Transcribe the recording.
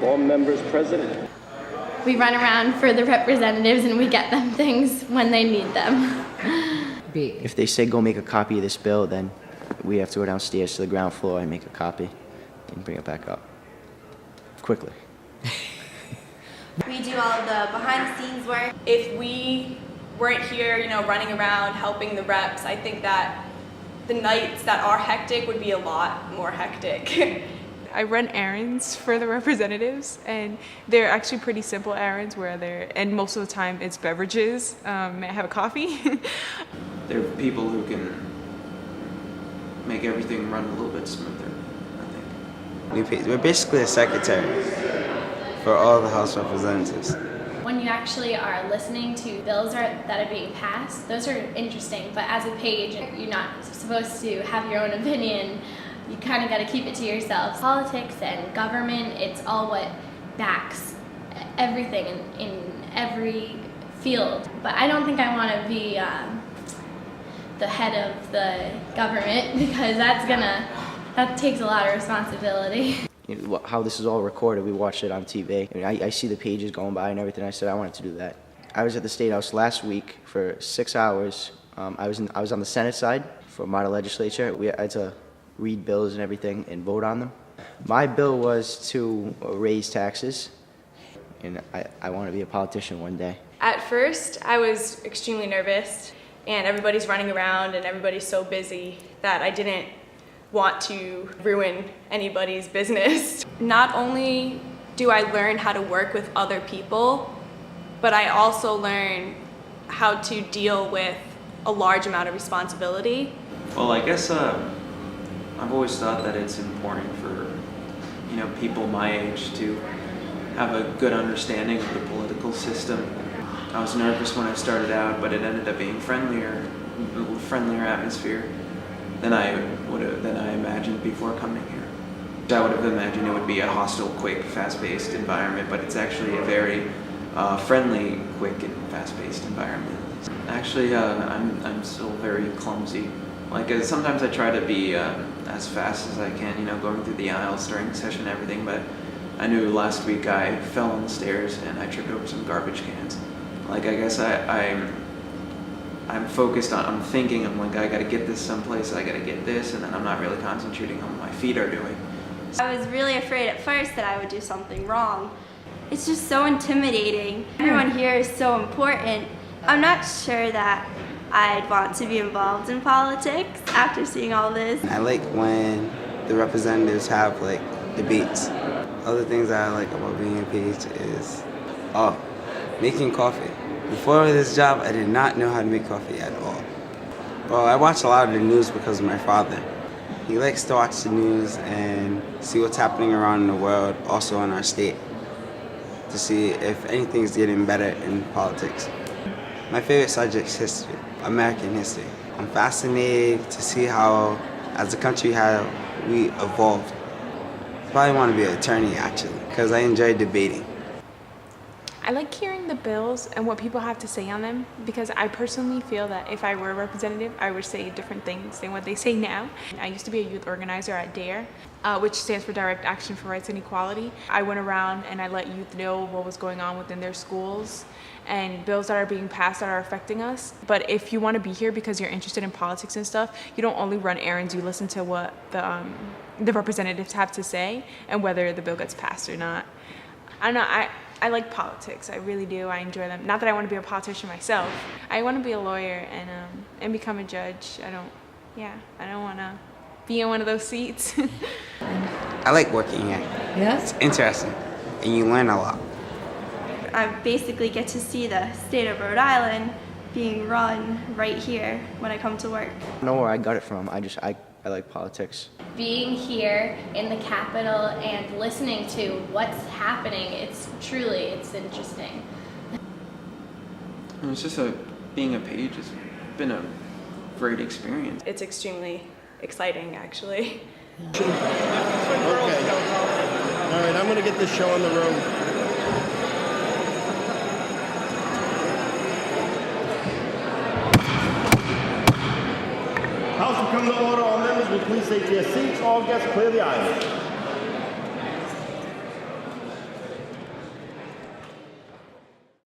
All members present. We run around for the representatives and we get them things when they need them. If they say go make a copy of this bill, then we have to go downstairs to the ground floor and make a copy and bring it back up quickly. We do all of the behind-the-scenes work. If we weren't here, running around helping the reps, I think that the nights that are hectic would be a lot more hectic. I run errands for the representatives, and they're actually pretty simple errands and most of the time it's beverages. May I have a coffee? There are people who can make everything run a little bit smoother, I think. We're basically a secretary for all the House representatives. When you actually are listening to bills that are being passed, those are interesting, but as a page, you're not supposed to have your own opinion. You kind of got to keep it to yourself. Politics and government, it's all what backs everything in every field. But I don't think I want to be the head of the government because that takes a lot of responsibility. How this is all recorded, we watched it on TV. I see the pages going by and everything. I said I wanted to do that. I was at the State House last week for 6 hours. I was on the Senate side for model legislature. We had to read bills and everything and vote on them. My bill was to raise taxes, and I want to be a politician one day. At first, I was extremely nervous, and everybody's running around and everybody's so busy that I didn't want to ruin anybody's business. Not only do I learn how to work with other people, but I also learn how to deal with a large amount of responsibility. Well, I guess I've always thought that it's important for people my age to have a good understanding of the political system. I was nervous when I started out, but it ended up being a friendlier atmosphere than I imagined before coming here. I would have imagined it would be a hostile, quick, fast-paced environment, but it's actually a very friendly, quick, and fast-paced environment. Actually, I'm still very clumsy. Sometimes I try to be as fast as I can, going through the aisles during session and everything, but I knew last week I fell on the stairs and I tripped over some garbage cans. I guess I'm focused on, I'm thinking, I gotta get this someplace, I gotta get this, and then I'm not really concentrating on what my feet are doing. I was really afraid at first that I would do something wrong. It's just so intimidating. Everyone here is so important. I'm not sure that I'd want to be involved in politics after seeing all this. I like when the representatives have debates. Other things that I like about being a page is making coffee. Before this job, I did not know how to make coffee at all. Well, I watch a lot of the news because of my father. He likes to watch the news and see what's happening around in the world, also in our state, to see if anything's getting better in politics. My favorite subject is history, American history. I'm fascinated to see how, as a country, how we evolved. I probably want to be an attorney, actually, because I enjoy debating. I like hearing the bills and what people have to say on them because I personally feel that if I were a representative, I would say different things than what they say now. I used to be a youth organizer at DARE, which stands for Direct Action for Rights and Equality. I went around and I let youth know what was going on within their schools and bills that are being passed that are affecting us. But if you want to be here because you're interested in politics and stuff, you don't only run errands, you listen to what the representatives have to say and whether the bill gets passed or not. I don't know, I like politics, I really do, I enjoy them. Not that I want to be a politician myself. I want to be a lawyer and become a judge. I don't want to be in one of those seats. I like working here. Yes? It's interesting, and you learn a lot. I basically get to see the state of Rhode Island being run right here when I come to work. I don't know where I got it from. I like politics. Being here in the Capitol and listening to what's happening, it's interesting. And it's just being a page has been a great experience. It's extremely exciting, actually. Okay. All right, I'm going to get this show on the road. House will come to order. All members will please take their seats. All guests clear the aisle.